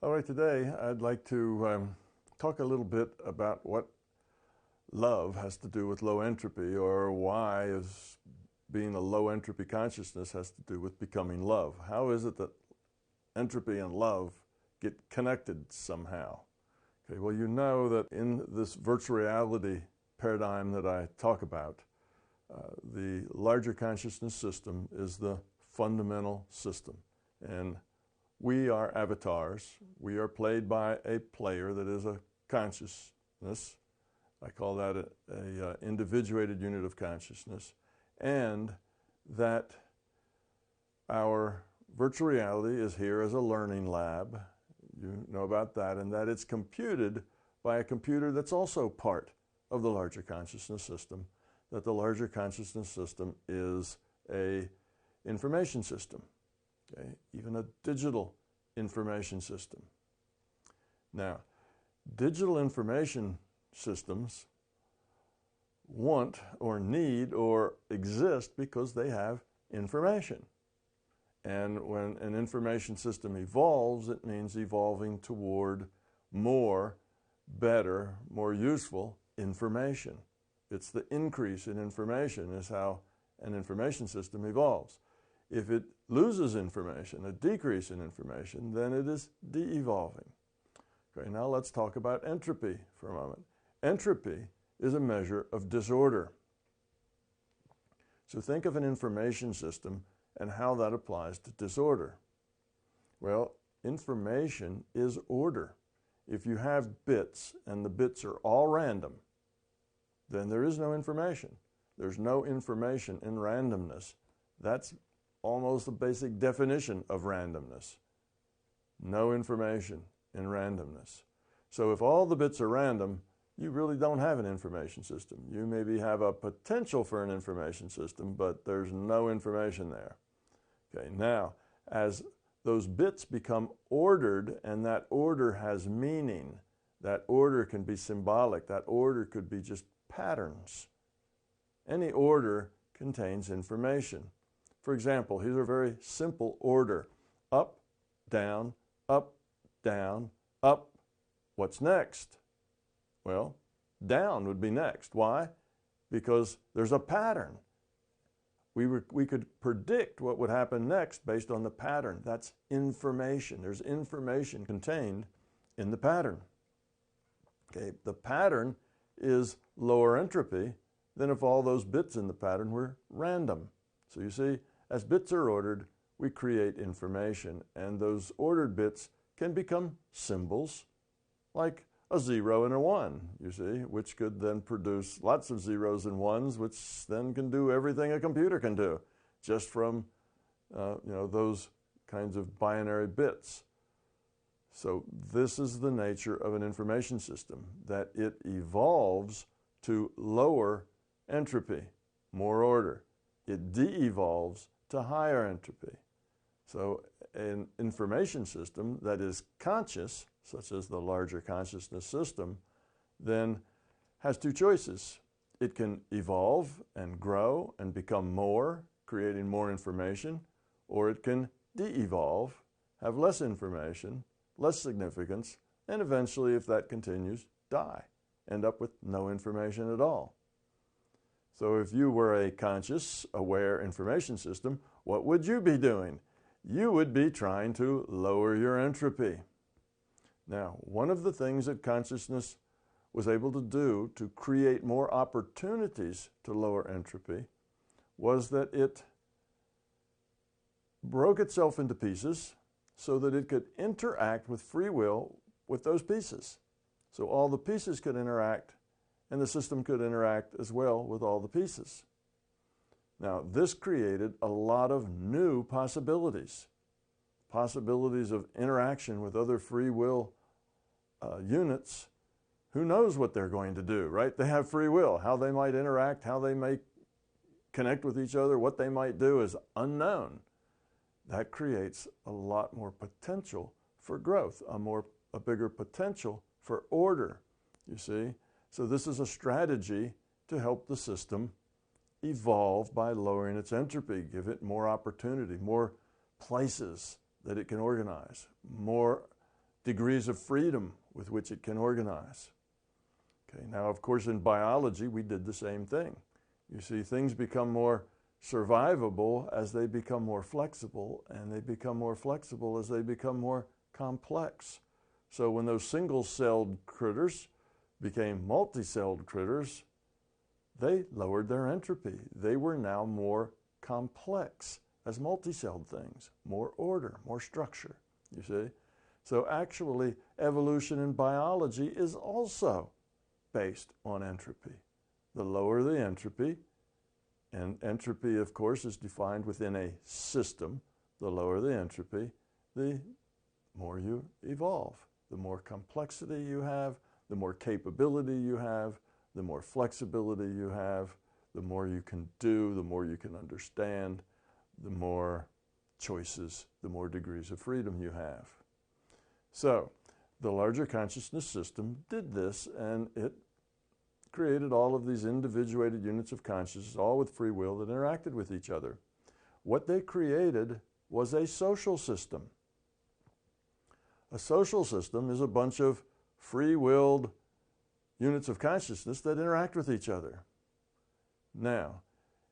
All right, today I'd like to talk a little bit about what love has to do with low entropy, or why is being a low entropy consciousness has to do with becoming love. How is it that entropy and love get connected somehow? Okay, well, you know that in this virtual reality paradigm that I talk about, the larger consciousness system is the fundamental system. And we are avatars. We are played by a player that is a consciousness. I call that a individuated unit of consciousness. And that our virtual reality is here as a learning lab. You know about that. And that it's computed by a computer that's also part of the larger consciousness system. That the larger consciousness system is a information system. Okay, even a digital information system. Now, digital information systems want or need or exist because they have information. And when an information system evolves, it means evolving toward more, better, more useful information. It's the increase in information is how an information system evolves. If it loses information, a decrease in information, then it is de-evolving. Okay, now let's talk about entropy for a moment. Entropy is a measure of disorder. So think of an information system and how that applies to disorder. Well, information is order. If you have bits and the bits are all random, then there is no information. There's no information in randomness. That's almost the basic definition of randomness. No information in randomness. So if all the bits are random, you really don't have an information system. You maybe have a potential for an information system, but there's no information there. Okay, now, as those bits become ordered and that order has meaning, that order can be symbolic, that order could be just patterns. Any order contains information. For example, here's a very simple order. Up, down, up, down, up. What's next? Well, down would be next. Why? Because there's a pattern. We could predict what would happen next based on the pattern. That's information. There's information contained in the pattern. Okay, the pattern is lower entropy than if all those bits in the pattern were random. So you see, as bits are ordered, we create information, and those ordered bits can become symbols, like a 0 and a 1, you see, which could then produce lots of zeros and ones, which then can do everything a computer can do, just from those kinds of binary bits. So this is the nature of an information system, that it evolves to lower entropy, more order. It de-evolves to higher entropy. So an information system that is conscious, such as the larger consciousness system, then has two choices. It can evolve and grow and become more, creating more information, or it can de-evolve, have less information, less significance, and eventually, if that continues, die, end up with no information at all. So if you were a conscious, aware information system, what would you be doing? You would be trying to lower your entropy. Now, one of the things that consciousness was able to do to create more opportunities to lower entropy was that it broke itself into pieces so that it could interact with free will with those pieces. So all the pieces could interact, and the system could interact as well with all the pieces. Now, this created a lot of new possibilities. Possibilities of interaction with other free will units. Who knows what they're going to do, right? They have free will. How they might interact, how they may connect with each other, what they might do is unknown. That creates a lot more potential for growth, a bigger potential for order, you see? So this is a strategy to help the system evolve by lowering its entropy, give it more opportunity, more places that it can organize, more degrees of freedom with which it can organize. Okay, now, of course, in biology, we did the same thing. You see, things become more survivable as they become more flexible, and they become more flexible as they become more complex. So when those single-celled critters became multi-celled critters, they lowered their entropy. They were now more complex as multi-celled things, more order, more structure, you see. So actually, evolution in biology is also based on entropy. The lower the entropy, and entropy, of course, is defined within a system. The lower the entropy, the more you evolve. The more complexity you have, the more capability you have, the more flexibility you have, the more you can do, the more you can understand, the more choices, the more degrees of freedom you have. So, the larger consciousness system did this, and it created all of these individuated units of consciousness, all with free will, that interacted with each other. What they created was a social system. A social system is a bunch of free-willed units of consciousness that interact with each other. Now,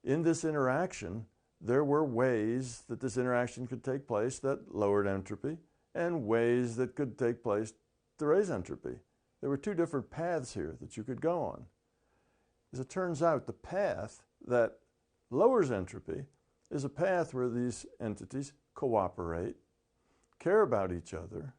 in this interaction, there were ways that this interaction could take place that lowered entropy, and ways that could take place to raise entropy. There were two different paths here that you could go on. As it turns out, the path that lowers entropy is a path where these entities cooperate, care about each other,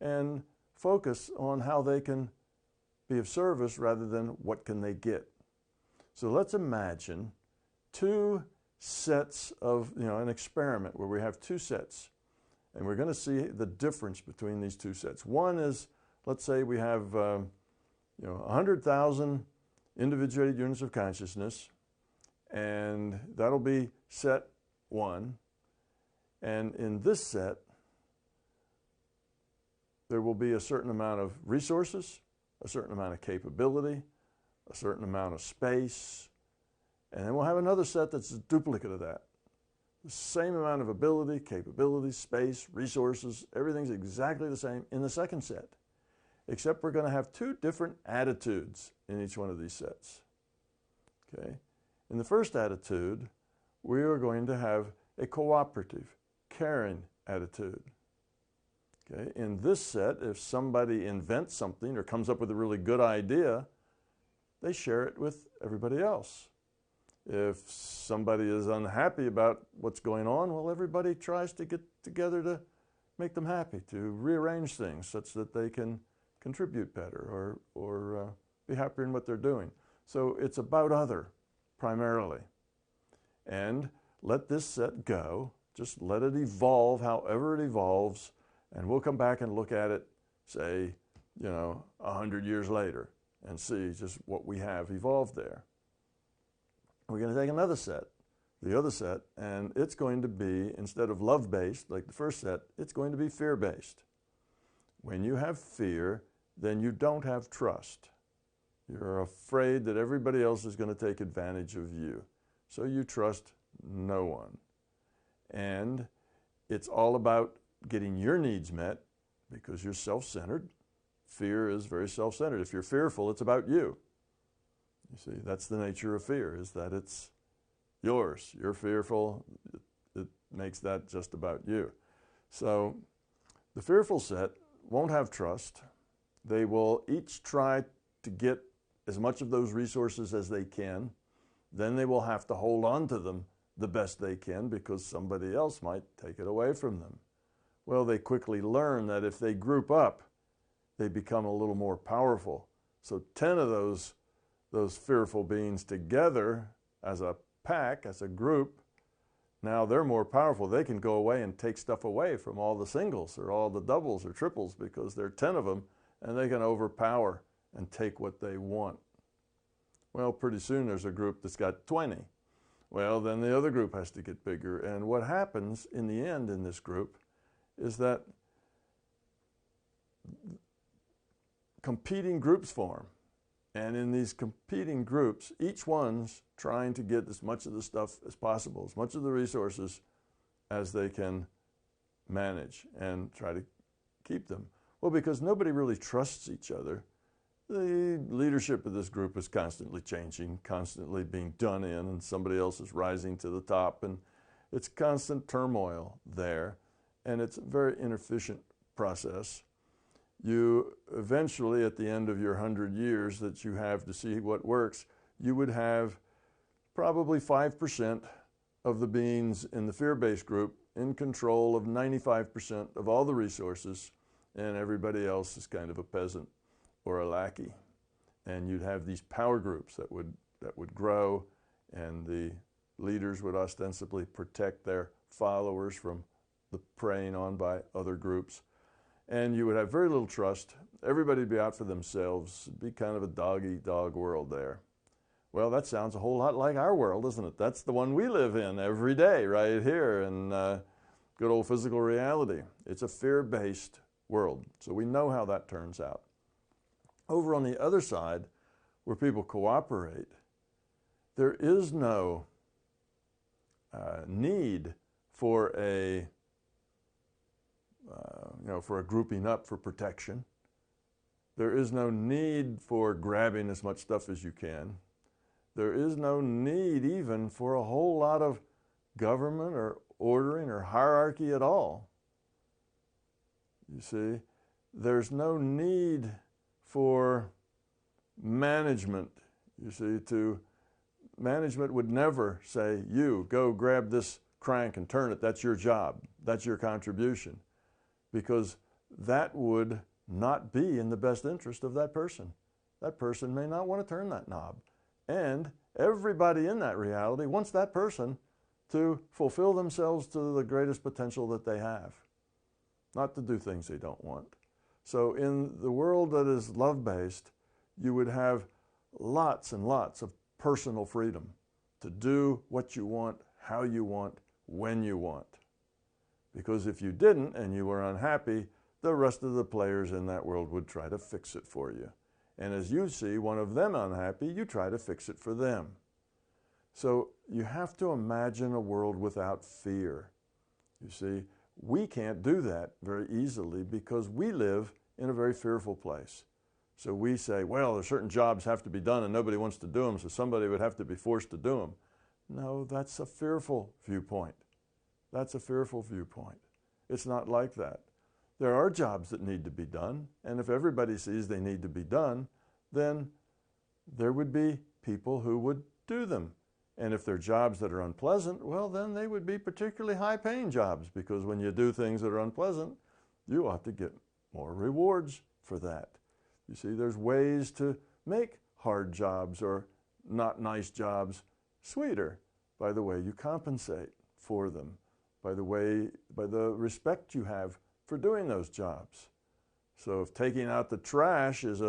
and focus on how they can be of service rather than what can they get. So let's imagine two sets of, an experiment where we have two sets. And we're going to see the difference between these two sets. One is, let's say we have 100,000 individuated units of consciousness, and that'll be set one. And in this set, there will be a certain amount of resources, a certain amount of capability, a certain amount of space, and then we'll have another set that's a duplicate of that. The same amount of ability, capability, space, resources, everything's exactly the same in the second set, except we're going to have two different attitudes in each one of these sets. Okay? In the first attitude, we are going to have a cooperative, caring attitude. Okay? In this set, if somebody invents something or comes up with a really good idea, they share it with everybody else. If somebody is unhappy about what's going on, well, everybody tries to get together to make them happy, to rearrange things such that they can contribute better or be happier in what they're doing. So it's about other, primarily. And let this set go. Just let it evolve however it evolves, and we'll come back and look at it, say, 100 years later, and see just what we have evolved there. We're going to take another set, the other set, and it's going to be, instead of love-based, like the first set, it's going to be fear-based. When you have fear, then you don't have trust. You're afraid that everybody else is going to take advantage of you. So you trust no one. And it's all about getting your needs met because you're self-centered. Fear is very self-centered. If you're fearful, it's about you. You see, that's the nature of fear, is that it's yours. You're fearful. It makes that just about you. So the fearful set won't have trust. They will each try to get as much of those resources as they can. Then they will have to hold on to them the best they can because somebody else might take it away from them. Well, they quickly learn that if they group up, they become a little more powerful. So 10 of those fearful beings together as a pack, as a group, now they're more powerful. They can go away and take stuff away from all the singles or all the doubles or triples because there are 10 of them, and they can overpower and take what they want. Well, pretty soon there's a group that's got 20. Well, then the other group has to get bigger. And what happens in the end in this group is that competing groups form. And in these competing groups, each one's trying to get as much of the stuff as possible, as much of the resources as they can manage and try to keep them. Well, because nobody really trusts each other. The leadership of this group is constantly changing, constantly being done in, and somebody else is rising to the top, and it's constant turmoil there, and it's a very inefficient process. You eventually, at the end of your 100 years that you have to see what works, you would have probably 5% of the beings in the fear-based group in control of 95% of all the resources, and everybody else is kind of a peasant or a lackey. And you'd have these power groups that would grow, and the leaders would ostensibly protect their followers from the preying on by other groups. And you would have very little trust. Everybody would be out for themselves. It'd be kind of a dog-eat-dog world there. Well, that sounds a whole lot like our world, doesn't it? That's the one we live in every day, right here in good old physical reality. It's a fear-based world. So we know how that turns out. Over on the other side, where people cooperate, there is no need for a grouping up for protection. There is no need for grabbing as much stuff as you can. There is no need even for a whole lot of government or ordering or hierarchy at all. You see, there's no need for management. You see, management would never say, you go grab this crank and turn it, that's your job, that's your contribution, because that would not be in the best interest of that person. That person may not want to turn that knob. And everybody in that reality wants that person to fulfill themselves to the greatest potential that they have, not to do things they don't want. So in the world that is love-based, you would have lots and lots of personal freedom to do what you want, how you want, when you want. Because if you didn't and you were unhappy, the rest of the players in that world would try to fix it for you. And as you see one of them unhappy, you try to fix it for them. So you have to imagine a world without fear. You see, we can't do that very easily because we live in a very fearful place. So we say, well, there's certain jobs have to be done and nobody wants to do them, so somebody would have to be forced to do them. No, that's a fearful viewpoint. That's a fearful viewpoint. It's not like that. There are jobs that need to be done, and if everybody sees they need to be done, then there would be people who would do them. And if they're jobs that are unpleasant, well, then they would be particularly high-paying jobs, because when you do things that are unpleasant, you ought to get more rewards for that. You see, there's ways to make hard jobs or not nice jobs sweeter by the way you compensate for them, by the respect you have for doing those jobs. So if taking out the trash is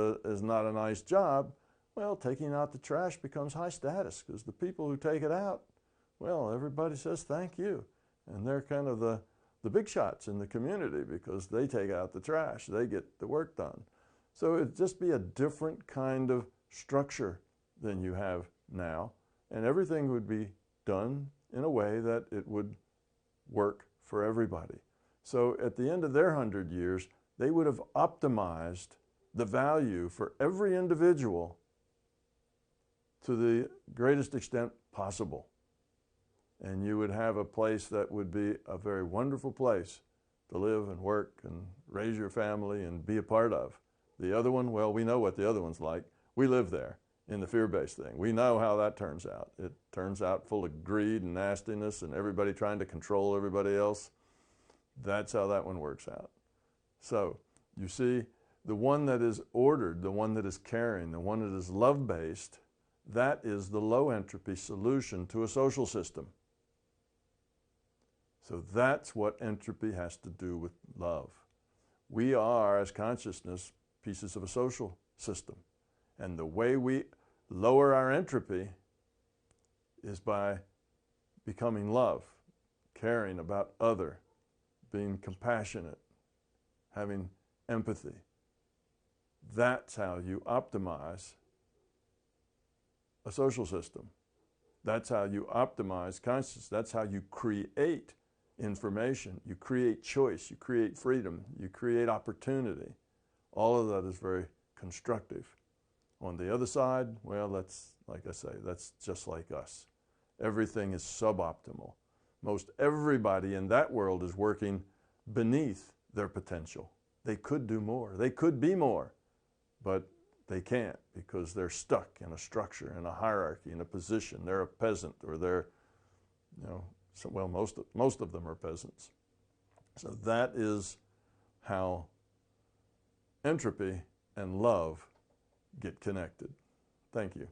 not a nice job, well, taking out the trash becomes high status, because the people who take it out, well, everybody says thank you. And they're kind of the big shots in the community because they take out the trash, they get the work done. So it'd just be a different kind of structure than you have now, and everything would be done in a way that it would work for everybody. So at the end of their 100 years, they would have optimized the value for every individual to the greatest extent possible. And you would have a place that would be a very wonderful place to live and work and raise your family and be a part of. The other one, well, we know what the other one's like. We live there in the fear-based thing. We know how that turns out. It turns out full of greed and nastiness and everybody trying to control everybody else. That's how that one works out. So you see, the one that is ordered, the one that is caring, the one that is love-based, that is the low entropy solution to a social system. So that's what entropy has to do with love. We are, as consciousness, pieces of a social system. And the way we lower our entropy is by becoming love, caring about other, being compassionate, having empathy. That's how you optimize a social system. That's how you optimize consciousness. That's how you create information. You create choice, you create freedom, you create opportunity. All of that is very constructive. On the other side, well, that's, like I say, that's just like us. Everything is suboptimal. Most everybody in that world is working beneath their potential. They could do more. They could be more, but they can't because they're stuck in a structure, in a hierarchy, in a position. They're a peasant, or they're, well, most of them are peasants. So that is how entropy and love get connected. Thank you.